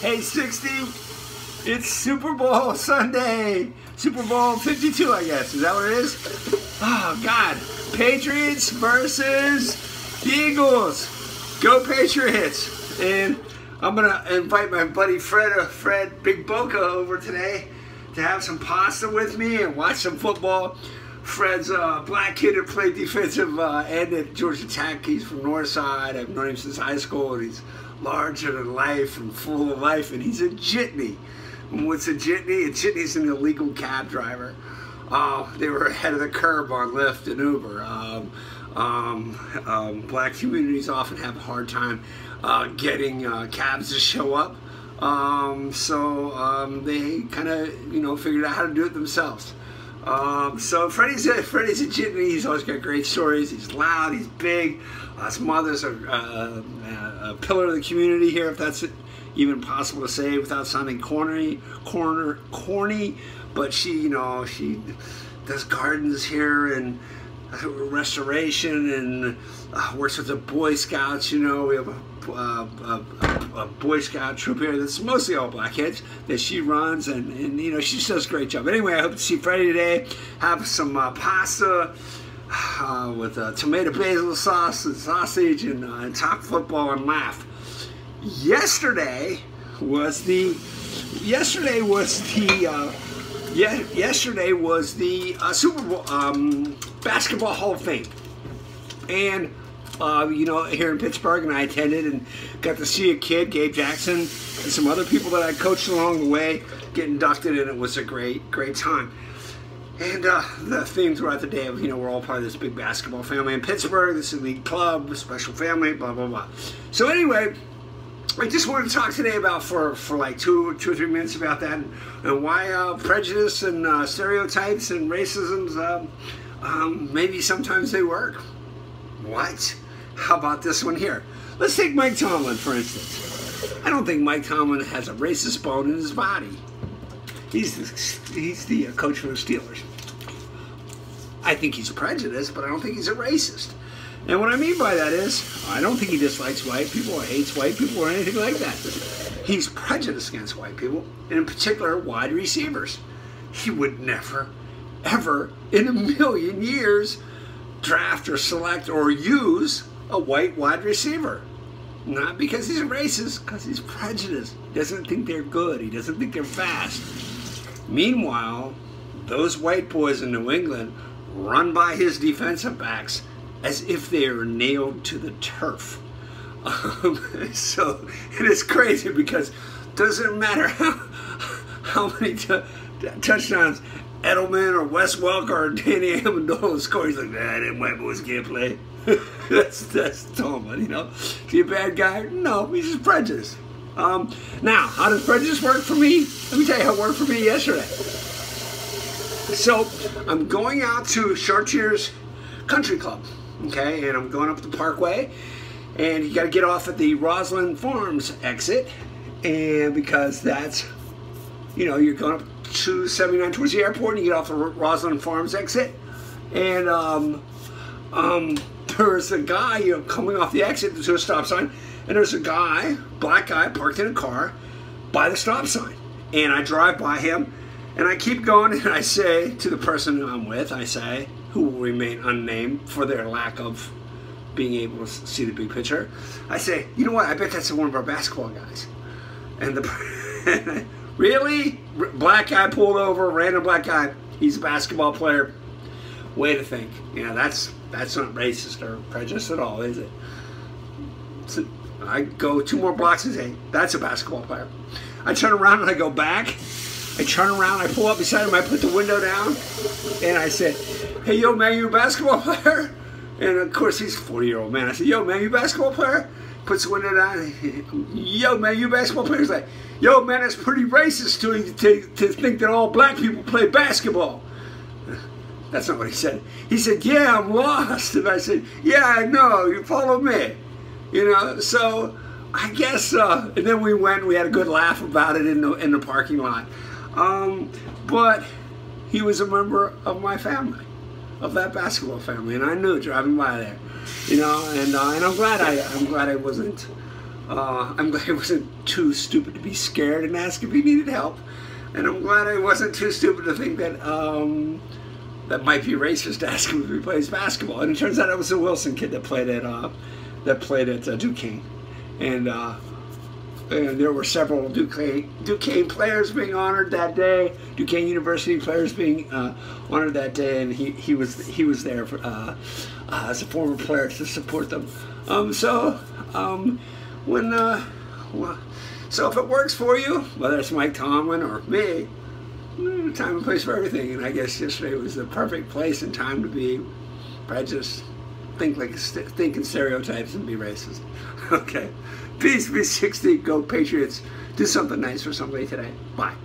Hey 60, it's Super Bowl Sunday. Super Bowl 52, I guess. Is that what it is? Oh, God. Patriots versus the Eagles. Go Patriots. And I'm going to invite my buddy Fred Big Boca over today to have some pasta with me and watch some football. Fred's a black kid who played defensive end at Georgia Tech. He's from Northside. I've known him since high school, and he's larger than life and full of life, and he's a jitney. And what's a jitney? A jitney's an illegal cab driver. They were ahead of the curve on Lyft and Uber. Black communities often have a hard time getting cabs to show up. So they kind of, figured out how to do it themselves. So Freddie's a jitney. He's always got great stories. He's loud. He's big. His mother's a pillar of the community here, if that's even possible to say without sounding corny. But she, she does gardens here and restoration and works with the Boy Scouts. We have a Boy Scout troop here that's mostly all black kids that she runs, and she just does a great job. Anyway, I hope to see Freddie today. Have some pasta with tomato basil sauce and sausage and talk football and laugh. Yesterday was the Super Bowl Basketball Hall of Fame, and here in Pittsburgh, and I attended and got to see a kid, Gabe Jackson, and some other people that I coached along the way get inducted, and it was a great time. And the theme throughout the day of, we're all part of this big basketball family in Pittsburgh, this elite club, special family, blah, blah, blah. So anyway, I just wanted to talk today about, for like two or three minutes about that, and why prejudice and stereotypes and racisms, maybe sometimes they work. What? How about this one here? Let's take Mike Tomlin, for instance. I don't think Mike Tomlin has a racist bone in his body. He's the coach for the Steelers. I think he's prejudiced, but I don't think he's a racist. And what I mean by that is, I don't think he dislikes white people or hates white people or anything like that. He's prejudiced against white people, and in particular, wide receivers. He would never, ever in a million years draft or select or use a white wide receiver. Not because he's a racist, because he's prejudiced. He doesn't think they're good. He doesn't think they're fast. Meanwhile, those white boys in New England run by his defensive backs as if they are nailed to the turf. So it is crazy, because it doesn't matter how many touchdowns Edelman or Wes Welker or Danny Amendola score. He's like, them white boys can't play. that's Tomlin, Is he a bad guy? No, he's just prejudiced. Now, how does prejudice work for me? Let me tell you how it worked for me yesterday. So, I'm going out to Chartiers Country Club, okay, and I'm going up the Parkway, and you got to get off at the Roslyn Farms exit, and because that's, you're going up to 79 towards the airport, and you get off the Roslyn Farms exit, and there's a guy, coming off the exit to a stop sign, and there's a guy, black guy, parked in a car by the stop sign, and I drive by him, and I keep going, and I say to the person I'm with, who will remain unnamed for their lack of being able to see the big picture, I say, you know what, I bet that's one of our basketball guys. And the really? Black guy pulled over, random black guy, he's a basketball player. Way to think. That's not racist or prejudiced at all, is it? So I go 2 more blocks and say, that's a basketball player. I turn around and I go back. I turn around, I pull up beside him, I put the window down, and I said, hey, yo, man, you a basketball player? And of course, he's a 40-year-old man. I said, yo, man, you a basketball player? Puts the window down. Yo, man, you a basketball player? He's like, yo, man, it's pretty racist to think that all black people play basketball. That's not what he said. He said, yeah, I'm lost. And I said, yeah, I know. You follow me. So I guess, and then we had a good laugh about it in the parking lot. But he was a member of my family, of that basketball family, and I knew driving by there, and I'm glad I wasn't I'm glad I wasn't too stupid to be scared and ask if he needed help. And I'm glad I wasn't too stupid to think that that might be racist to ask him if he plays basketball. And it turns out it was a Wilson kid that played at Duquesne. And there were several Duquesne players being honored that day. Duquesne University players being honored that day, and he was there for, as a former player to support them. So if it works for you, whether it's Mike Tomlin or me, time and place for everything. And I guess yesterday was the perfect place and time to be prejudiced, think in stereotypes and be racist. Okay. Peace, B-60. Go Patriots. Do something nice for somebody today. Bye.